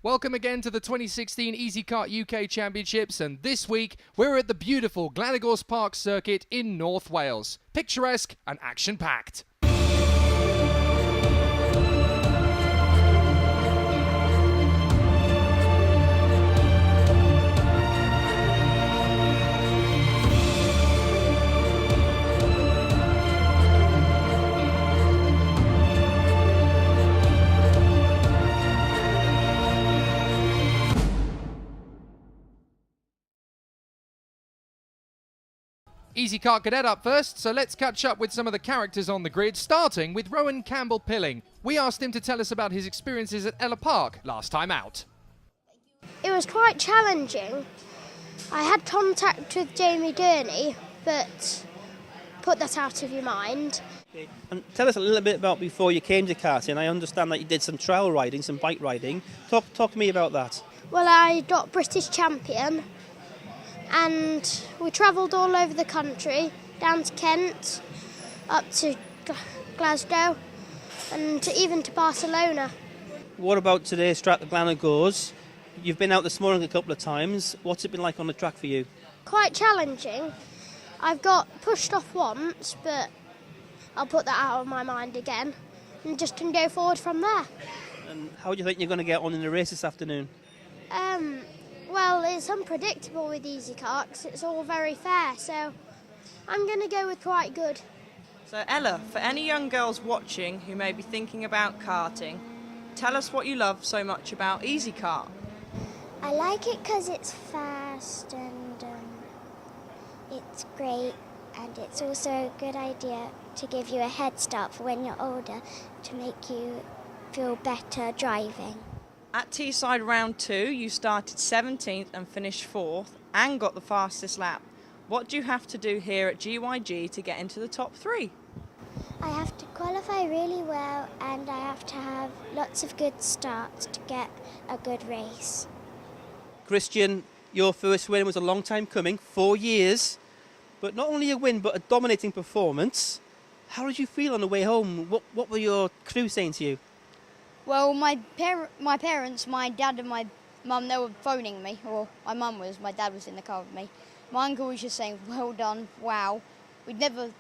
Welcome again to the 2016 Easykart UK Championships, and this week we're at the beautiful Glan Park circuit in North Wales. Picturesque and action-packed. Easykart Cadet up first, so let's catch up with some of the characters on the grid, starting with Rowan Campbell. We asked him to tell us about his experiences at Ella Park last time out. It was quite challenging. I had contact with Jamie Gurney, but put that out of your mind. Okay. And tell us a little bit about before you came to karting. I understand that you did some trail riding, some bike riding. Talk to me about that. Well, I got British champion, and we travelled all over the country, down to Kent, up to Glasgow, and even to Barcelona. What about today's track, the Glan Gors? You've been out this morning a couple of times. What's it been like on the track for you? Quite challenging. I've got pushed off once, but I'll put that out of my mind again and just can go forward from there. And how do you think you're going to get on in the race this afternoon? Well, it's unpredictable with Easykart because it's all very fair, so I'm going to go with quite good. So Ella, for any young girls watching who may be thinking about karting, tell us what you love so much about Easykart. I like it because it's fast and it's great, and it's also a good idea to give you a head start for when you're older to make you feel better driving. At Teesside Round 2, you started 17th and finished 4th and got the fastest lap. What do you have to do here at GYG to get into the top 3? I have to qualify really well, and I have to have lots of good starts to get a good race. Christian, your first win was a long time coming, 4 years, but not only a win but a dominating performance. How did you feel on the way home? What were your crew saying to you? Well, my parents, my dad and my mum, they were phoning me, or my mum was, my dad was in the car with me. My uncle was just saying, well done, wow. We've never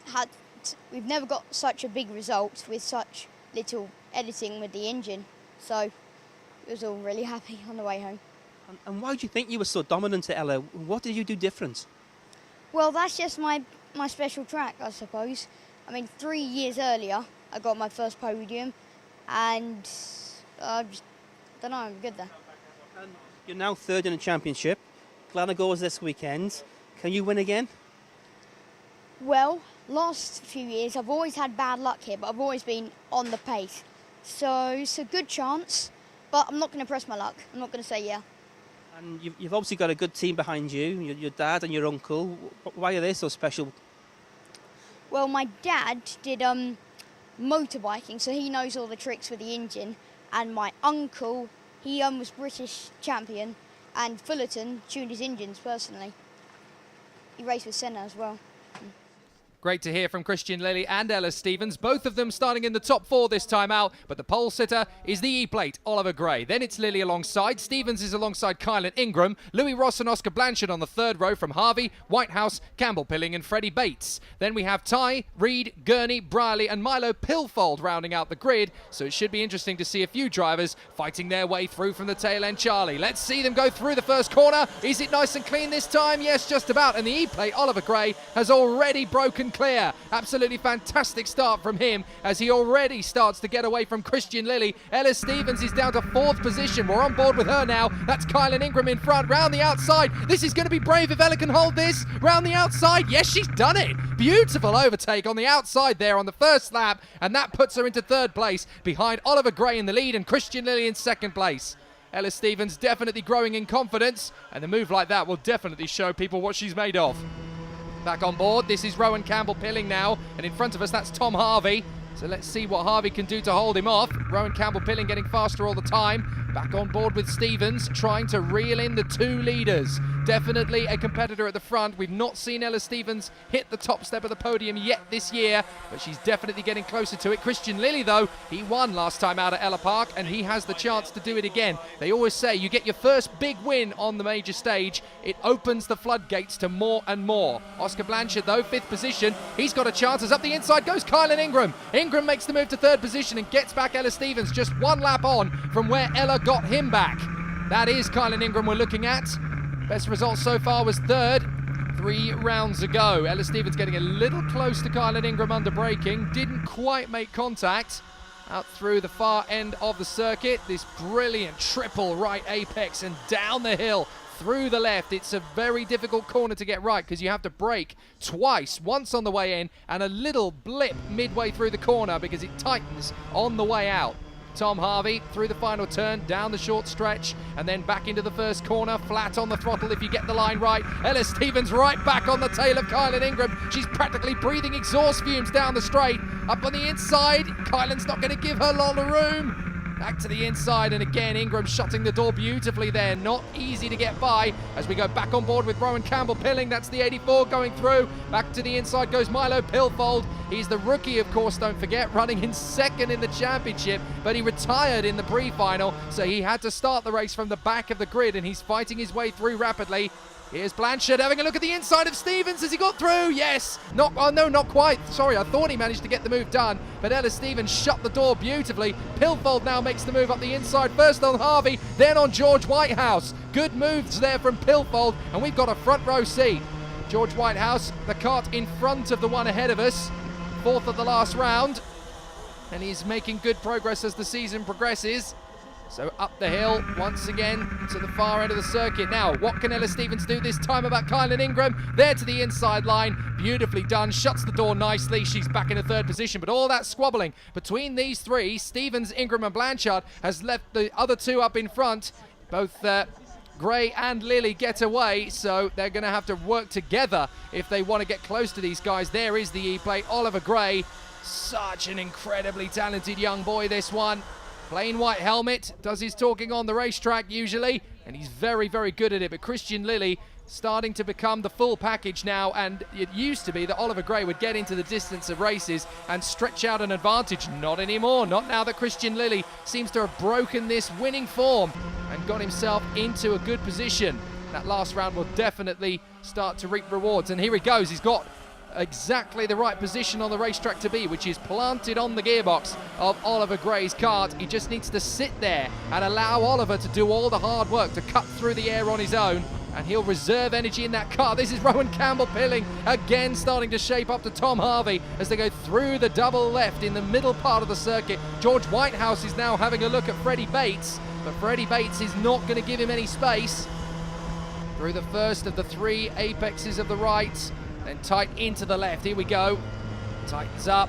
got such a big result with such little editing with the engine. So it was all really happy on the way home. And why do you think you were so dominant at Ella? What did you do different? Well, that's just my special track, I suppose. I mean, 3 years earlier, I got my first podium. And I just don't know, I'm good there. And you're now third in the championship. Glan Gors this weekend. Can you win again? Well, last few years I've always had bad luck here, but I've always been on the pace. So it's a good chance, but I'm not going to press my luck. I'm not going to say yeah. And you've obviously got a good team behind you, your dad and your uncle. Why are they so special? Well, my dad did motorbiking, so he knows all the tricks with the engine, and my uncle, he was British champion, and Fullerton tuned his engines personally. He raced with Senna as well. Great to hear from Christian Lilly and Ella Stevens, both of them starting in the top 4 this time out, but the pole sitter is the E-plate, Oliver Gray. Then it's Lilly alongside, Stevens is alongside Kylan Ingram, Louis Ross and Oscar Blanchard on the 3rd row from Harvey, Whitehouse, Campbell and Freddie Bates. Then we have Ty, Reed, Gurney, Brierley and Milo Pilfold rounding out the grid, so it should be interesting to see a few drivers fighting their way through from the tail end. Charlie, let's see them go through the first corner. Is it nice and clean this time? Yes, just about, and the E-plate, Oliver Gray, has already broken clear. Absolutely fantastic start from him as he already starts to get away from Christian Lilly. Ella Stevens is down to 4th position. We're on board with her now. That's Kylan Ingram in front, round the outside. This is going to be brave if Ella can hold this. Round the outside. Yes, she's done it. Beautiful overtake on the outside there on the first lap, and that puts her into 3rd place behind Oliver Gray in the lead and Christian Lilly in 2nd place. Ella Stevens definitely growing in confidence, and a move like that will definitely show people what she's made of. Back on board, this is Rowan Campbell now, and in front of us that's Tom Harvey. So let's see what Harvey can do to hold him off. Rowan Campbell getting faster all the time. Back on board with Stevens, trying to reel in the two leaders. Definitely a competitor at the front. We've not seen Ella Stevens hit the top step of the podium yet this year, but she's definitely getting closer to it. Christian Lilly, though, he won last time out at Ella Park, and he has the chance to do it again. They always say you get your first big win on the major stage, it opens the floodgates to more and more. Oscar Blanchard, though, 5th position. He's got a chance as up the inside goes Kylan Ingram. Ingram makes the move to 3rd position and gets back Ella Stevens just 1 lap on from where Ella got him back. That is Kylan Ingram we're looking at. Best result so far was 3rd 3 rounds ago. Ella Stevens getting a little close to Kylan Ingram under braking. Didn't quite make contact. Out through the far end of the circuit. This brilliant triple right apex and down the hill through the left. It's a very difficult corner to get right because you have to brake twice, once on the way in and a little blip midway through the corner because it tightens on the way out. Tom Harvey through the final turn, down the short stretch, and then back into the first corner, flat on the throttle if you get the line right. Ella Stevens right back on the tail of Kylan Ingram. She's practically breathing exhaust fumes down the straight. Up on the inside, Kylan's not going to give her lot of room. Back to the inside, and again Ingram shutting the door beautifully there. Not easy to get by as we go back on board with Rowan Campbell Pilling. That's the 84 going through. Back to the inside goes Milo Pilfold. He's the rookie, of course, don't forget, running in 2nd in the championship, but he retired in the pre-final, so he had to start the race from the back of the grid, and he's fighting his way through rapidly. Here's Blanchard having a look at the inside of Stevens. Has he got through? Yes. No, not quite. Sorry, I thought he managed to get the move done, but Ella Stevens shut the door beautifully. Pilfold now makes the move up the inside. First on Harvey, then on George Whitehouse. Good moves there from Pilfold, and we've got a front row seat. George Whitehouse, the kart in front of the one ahead of us. 4th of the last round, and he's making good progress as the season progresses. So up the hill once again to the far end of the circuit. Now, what can Ella Stevens do this time about Kylan Ingram? There to the inside line, beautifully done, shuts the door nicely. She's back in a 3rd position, but all that squabbling between these 3, Stevens, Ingram and Blanchard, has left the other 2 up in front. Both Gray and Lilly get away, so they're going to have to work together if they want to get close to these guys. There is the E-plate, Oliver Gray. Such an incredibly talented young boy, this one. Plain white helmet, does his talking on the racetrack usually, and he's very, very good at it. But Christian Lilly starting to become the full package now, and it used to be that Oliver Gray would get into the distance of races and stretch out an advantage. Not anymore, not now that Christian Lilly seems to have broken this winning form and got himself into a good position. That last round will definitely start to reap rewards, and here he goes. He's got exactly the right position on the racetrack to be, which is planted on the gearbox of Oliver Gray's kart. He just needs to sit there and allow Oliver to do all the hard work to cut through the air on his own, and he'll reserve energy in that car. This is Rowan Campbell Pilling again, starting to shape up to Tom Harvey as they go through the double left in the middle part of the circuit. George Whitehouse is now having a look at Freddie Bates, but Freddie Bates is not going to give him any space. Through the first of the 3 apexes of the right, then tight into the left. Here we go. Tightens up.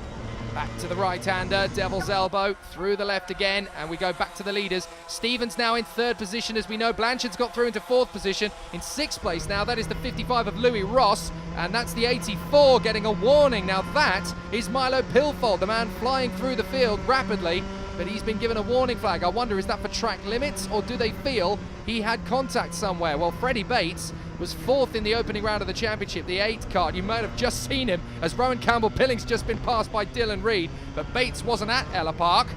Back to the right-hander. Devil's elbow. Through the left again. And we go back to the leaders. Stevens now in 3rd position, as we know. Blanchard's got through into 4th position. In 6th place now, that is the 55 of Louis Ross. And that's the 84 getting a warning. Now that is Milo Pilfold, the man flying through the field rapidly. But he's been given a warning flag. I wonder, is that for track limits, or do they feel he had contact somewhere? Well, Freddie Bates was 4th in the opening round of the championship, the 8 card. You might have just seen him as Rowan Campbell Pilling's just been passed by Dylan Reed, but Bates wasn't at Ella Park,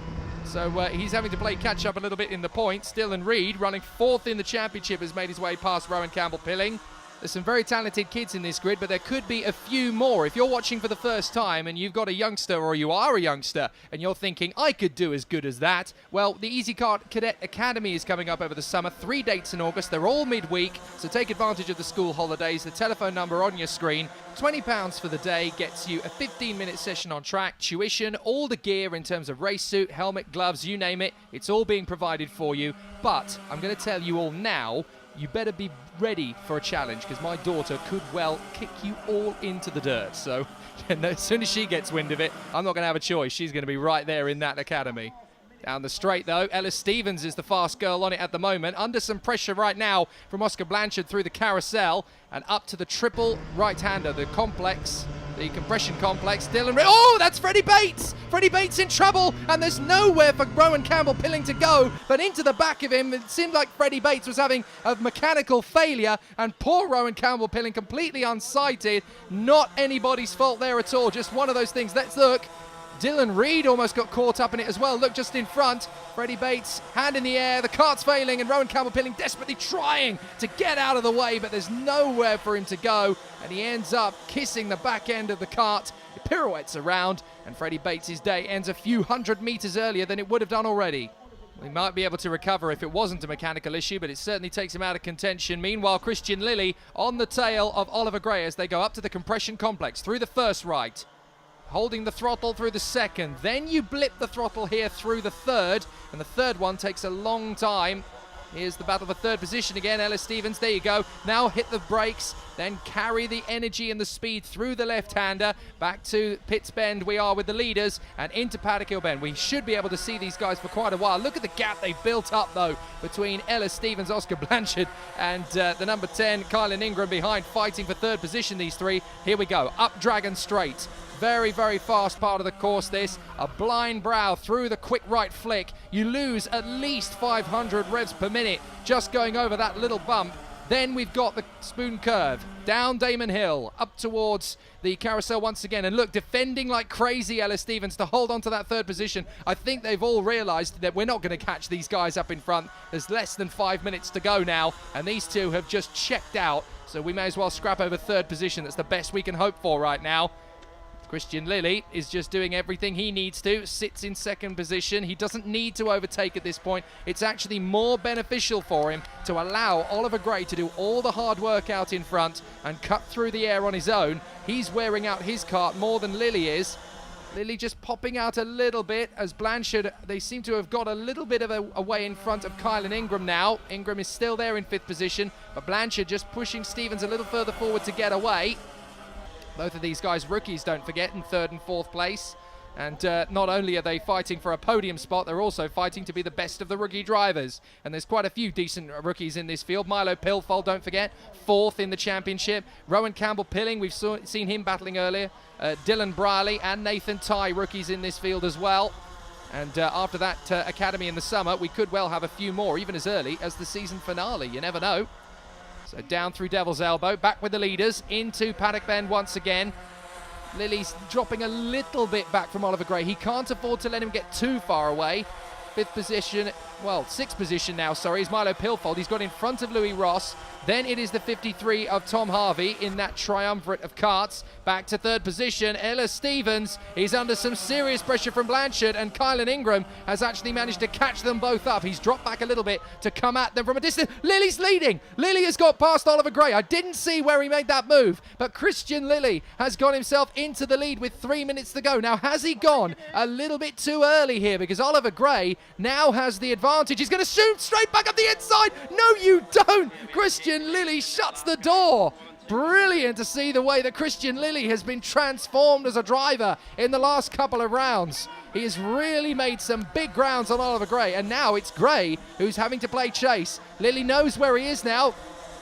so he's having to play catch up a little bit in the points. Dylan Reed, running 4th in the championship, has made his way past Rowan Campbell Pilling. There's some very talented kids in this grid, but there could be a few more. If you're watching for the first time and you've got a youngster, or you are a youngster, and you're thinking, I could do as good as that, well, the Easykart Cadet Academy is coming up over the summer. 3 dates in August. They're all midweek, so take advantage of the school holidays. The telephone number on your screen. £20 for the day gets you a 15-minute session on track, tuition, all the gear in terms of race suit, helmet, gloves, you name it. It's all being provided for you. But I'm going to tell you all now, you better be ready for a challenge, because my daughter could well kick you all into the dirt. So as soon as she gets wind of it, I'm not going to have a choice. She's going to be right there in that academy. Down the straight, though, Ella Stevens is the fast girl on it at the moment. Under some pressure right now from Oscar Blanchard through the carousel and up to the triple right-hander, the complex. the compression complex. Oh, that's Freddie Bates! Freddie Bates in trouble, and there's nowhere for Rowan Campbell Pilling to go, but into the back of him. It seemed like Freddie Bates was having a mechanical failure, and poor Rowan Campbell Pilling completely unsighted. Not anybody's fault there at all, just one of those things. Let's look. Dylan Reed almost got caught up in it as well. Look, just in front. Freddie Bates, hand in the air. The cart's failing, and Rowan Campbell Pilling desperately trying to get out of the way, but there's nowhere for him to go, and he ends up kissing the back end of the cart. It pirouettes around, and Freddie Bates' day ends a few hundred meters earlier than it would have done already. He might be able to recover if it wasn't a mechanical issue, but it certainly takes him out of contention. Meanwhile, Christian Lilly on the tail of Oliver Gray as they go up to the compression complex through the first right. Holding the throttle through the second. Then you blip the throttle here through the third, and the third one takes a long time. Here's the battle for third position again. Ellis Stevens, there you go. Now hit the brakes, then carry the energy and the speed through the left-hander. Back to Pitts Bend we are with the leaders, and into Paddock Hill Bend. We should be able to see these guys for quite a while. Look at the gap they've built up, though, between Ellis Stevens, Oscar Blanchard, and the number 10, Kylan Ingram behind, fighting for third position, these three. Here we go, up Dragon Straight. Very, very fast part of the course this. A blind brow through the quick right flick. You lose at least 500 revs per minute just going over that little bump. Then we've got the spoon curve. Down Damon Hill, up towards the carousel once again. And look, defending like crazy, Ellis Stevens, to hold on to that third position. I think they've all realised that we're not going to catch these guys up in front. There's less than 5 minutes to go now, and these two have just checked out. So we may as well scrap over third position. That's the best we can hope for right now. Christian Lilly is just doing everything he needs to, sits in second position. He doesn't need to overtake at this point. It's actually more beneficial for him to allow Oliver Gray to do all the hard work out in front and cut through the air on his own. He's wearing out his cart more than Lilly is. Lilly just popping out a little bit as Blanchard, they seem to have got a little bit of a way in front of Kylan Ingram now. Ingram is still there in fifth position, but Blanchard just pushing Stevens a little further forward to get away. Both of these guys rookies, don't forget, in third and fourth place. And not only are they fighting for a podium spot, they're also fighting to be the best of the rookie drivers. And there's quite a few decent rookies in this field. Milo Pilfold, don't forget, fourth in the championship. Rowan Campbell Pilling, we've seen him battling earlier. Dylan Brierley and Nathan Tye, rookies in this field as well. And after that academy in the summer, we could well have a few more, even as early as the season finale. You never know. So down through Devil's Elbow, back with the leaders, into Paddock Bend once again. Lilly's dropping a little bit back from Oliver Gray. He can't afford to let him get too far away. Fifth position, well, sixth position now, sorry, is Milo Pilfold. He's got in front of Louis Ross. Then it is the 53 of Tom Harvey in that triumvirate of karts. Back to third position, Ellis Stevens. He's under some serious pressure from Blanchard, and Kylan Ingram has actually managed to catch them both up. He's dropped back a little bit to come at them from a distance. Lilly's leading. Lilly has got past Oliver Gray. I didn't see where he made that move, but Christian Lilly has got himself into the lead with 3 minutes to go. Now, has he gone a little bit too early here? Because Oliver Gray now has the advantage. He's going to shoot straight back up the inside. No, you don't. Christian Lilly shuts the door. Brilliant to see the way that Christian Lilly has been transformed as a driver in the last couple of rounds. He has really made some big grounds on Oliver Gray, and now it's Gray who's having to play chase. Lilly knows where he is now.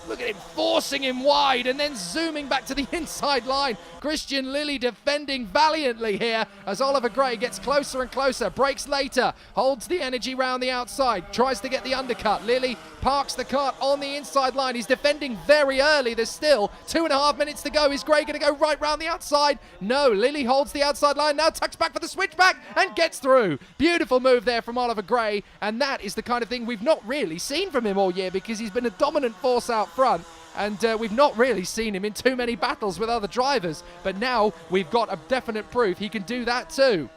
Look at him forcing him wide and then zooming back to the inside line. Christian Lilly defending valiantly here as Oliver Gray gets closer and closer. Brakes later, holds the energy round the outside, tries to get the undercut. Lilly parks the kart on the inside line. He's defending very early. There's still 2.5 minutes to go. Is Gray going to go right round the outside? No, Lilly holds the outside line, now tucks back for the switchback and gets through. Beautiful move there from Oliver Gray, and that is the kind of thing we've not really seen from him all year, because he's been a dominant force out front, and we've not really seen him in too many battles with other drivers, but now we've got a definite proof he can do that too.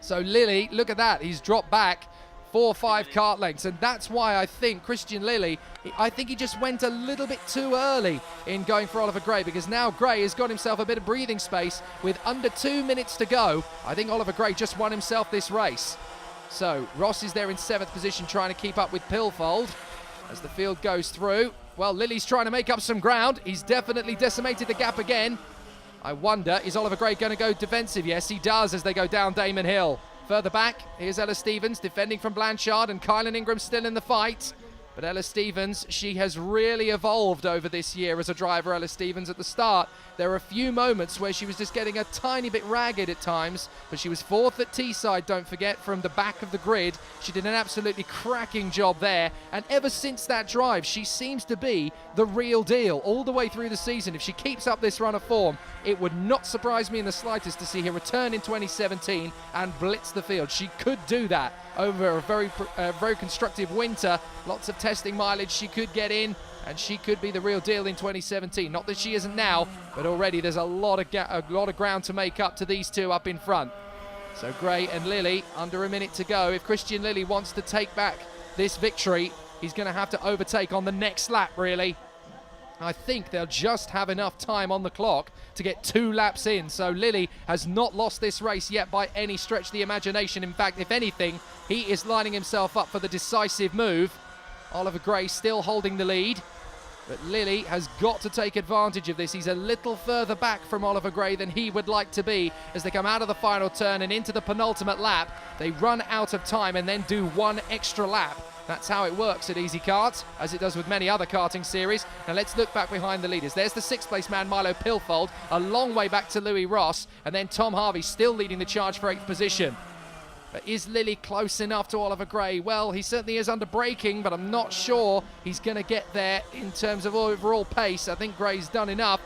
So Lilly, look at that, he's dropped back 4 or 5 kart lengths, and that's why I think Christian Lilly, I think he just went a little bit too early in going for Oliver Gray, because now Gray has got himself a bit of breathing space with under 2 minutes to go. I think Oliver Gray just won himself this race. So Ross is there in 7th position trying to keep up with Pilfold as the field goes through. Well, Lilly's trying to make up some ground. He's definitely decimated the gap again. I wonder, is Oliver Gray going to go defensive? Yes, he does as they go down Damon Hill. Further back, here's Ellis Stevens defending from Blanchard, and Kylan Ingram still in the fight. But Ella Stevens, she has really evolved over this year as a driver. Ella Stevens, at the start, there were a few moments where she was just getting a tiny bit ragged at times, but she was 4th at Teesside, don't forget, from the back of the grid. She did an absolutely cracking job there, and ever since that drive, she seems to be the real deal all the way through the season. If she keeps up this run of form, it would not surprise me in the slightest to see her return in 2017 and blitz the field. She could do that over a very constructive winter. Lots of testing mileage she could get in, and she could be the real deal in 2017. Not that she isn't now, but already there's a lot of ground to make up to these two up in front. So Gray and Lilly, under a minute to go. If Christian Lilly wants to take back this victory, he's going to have to overtake on the next lap, really. I think they'll just have enough time on the clock to get 2 laps in. So Lilly has not lost this race yet by any stretch of the imagination. In fact, if anything, he is lining himself up for the decisive move. Oliver Gray still holding the lead, but Lilly has got to take advantage of this. He's a little further back from Oliver Gray than he would like to be as they come out of the final turn and into the penultimate lap. They run out of time and then do 1 extra lap. That's how it works at Easykart, as it does with many other karting series. Now let's look back behind the leaders. There's the 6th place man, Milo Pilfold, a long way back to Louis Ross, and then Tom Harvey still leading the charge for 8th position. But is Lilly close enough to Oliver Gray? Well, he certainly is under braking, but I'm not sure he's going to get there in terms of overall pace. I think Gray's done enough.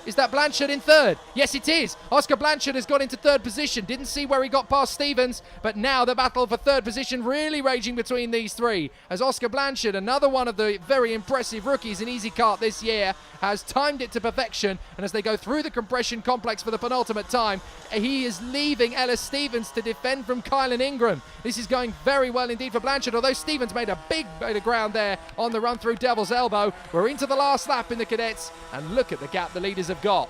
Is that Blanchard in 3rd? Yes, it is. Oscar Blanchard has got into 3rd position. Didn't see where he got past Stevens, but now the battle for 3rd position really raging between these three. As Oscar Blanchard, another one of the very impressive rookies in Easykart this year, has timed it to perfection, and as they go through the compression complex for the penultimate time, he is leaving Ellis Stevens to defend from Kylan Ingram. This is going very well indeed for Blanchard, although Stevens made a big bit of ground there on the run through Devil's Elbow. We're into the last lap in the cadets, and look at the gap the leaders have got.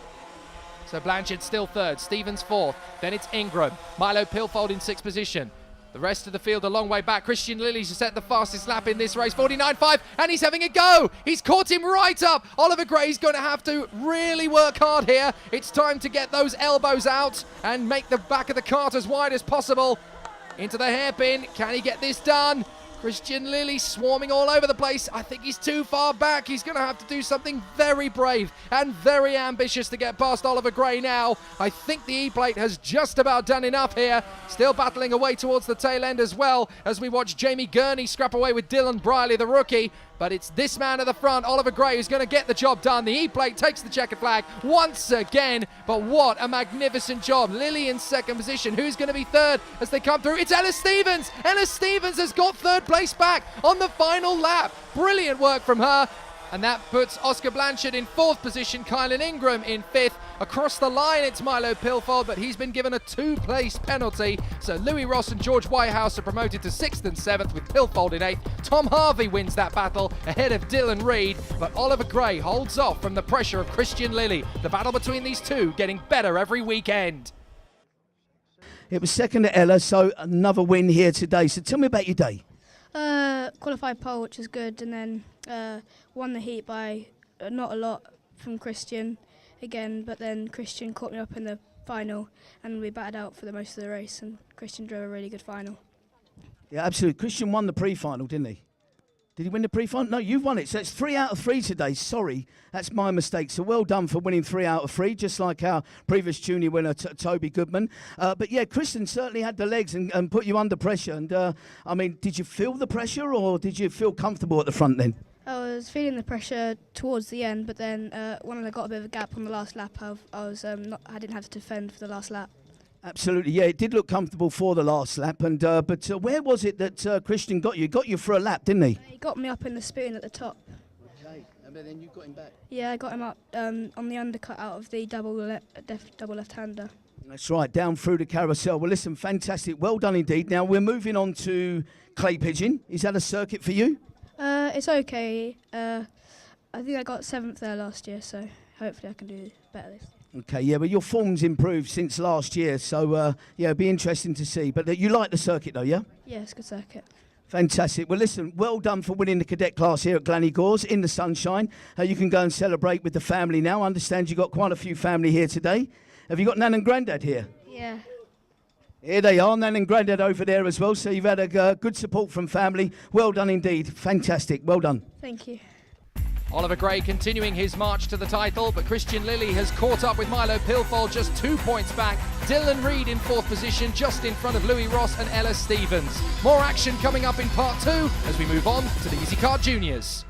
So Blanchard still 3rd, Stevens 4th, then it's Ingram, Milo Pilfold in 6th position. The rest of the field a long way back. Christian Lilly's set the fastest lap in this race, 49.5, and he's having a go. He's caught him right up. Oliver Gray's going to have to really work hard here. It's time to get those elbows out and make the back of the cart as wide as possible. Into the hairpin. Can he get this done? Christian Lilly swarming all over the place. I think he's too far back. He's going to have to do something very brave and very ambitious to get past Oliver Gray now. I think the E-plate has just about done enough here. Still battling away towards the tail end as well as we watch Jamie Gurney scrap away with Dylan Briley, the rookie. But it's this man at the front, Oliver Gray, who's going to get the job done. The E-plate takes the checkered flag once again, but what a magnificent job. Lilly in 2nd position. Who's going to be 3rd as they come through? It's Ellis Stevens. Ellis Stevens has got 3rd place back on the final lap. Brilliant work from her. And that puts Oscar Blanchard in 4th position, Kylan Ingram in 5th. Across the line, it's Milo Pilfold, but he's been given a 2-place penalty. So Louis Ross and George Whitehouse are promoted to 6th and 7th with Pilfold in 8th. Tom Harvey wins that battle ahead of Dylan Reed, but Oliver Gray holds off from the pressure of Christian Lilly. The battle between these two getting better every weekend. It was 2nd to Ella, so another win here today. So tell me about your day. Qualified pole, which was good, and then won the heat by not a lot from Christian again, but then Christian caught me up in the final and we batted out for the most of the race, and Christian drove a really good final. Yeah, absolutely. Christian won the pre-final, didn't he? Did he win the pre-final? No, you've won it. So it's 3 out of 3 today. Sorry, that's my mistake. So well done for winning 3 out of 3, just like our previous junior winner, Toby Goodman. But yeah, Christian certainly had the legs and put you under pressure. And I mean, did you feel the pressure or did you feel comfortable at the front then? I was feeling the pressure towards the end, but then when I got a bit of a gap on the last lap, I didn't have to defend for the last lap. Absolutely, yeah, it did look comfortable for the last lap. And but where was it that Christian got you? Got you for a lap, didn't he? He got me up in the spoon at the top. Okay, and then you got him back. Yeah, I got him up on the undercut out of the double left-hander. That's right, down through the carousel. Well, listen, fantastic. Well done indeed. Now we're moving on to clay pigeon. Is that a circuit for you? It's okay. I think I got 7th there last year, so hopefully I can do better this year. Okay, yeah, but your form's improved since last year, so yeah, it'll be interesting to see. But you like the circuit though, yeah? Yeah, it's a good circuit. Fantastic. Well, listen, well done for winning the cadet class here at Glan Gors in the sunshine. You can go and celebrate with the family now. I understand you've got quite a few family here today. Have you got Nan and Grandad here? Yeah. Here they are, Nan and Grandad over there as well. So you've had a good support from family. Well done indeed. Fantastic. Well done. Thank you. Oliver Gray continuing his march to the title, but Christian Lilly has caught up with Milo Pilfold just 2 points back. Dylan Reid in 4th position, just in front of Louis Ross and Ella Stevens. More action coming up in part 2 as we move on to the Easykart Juniors.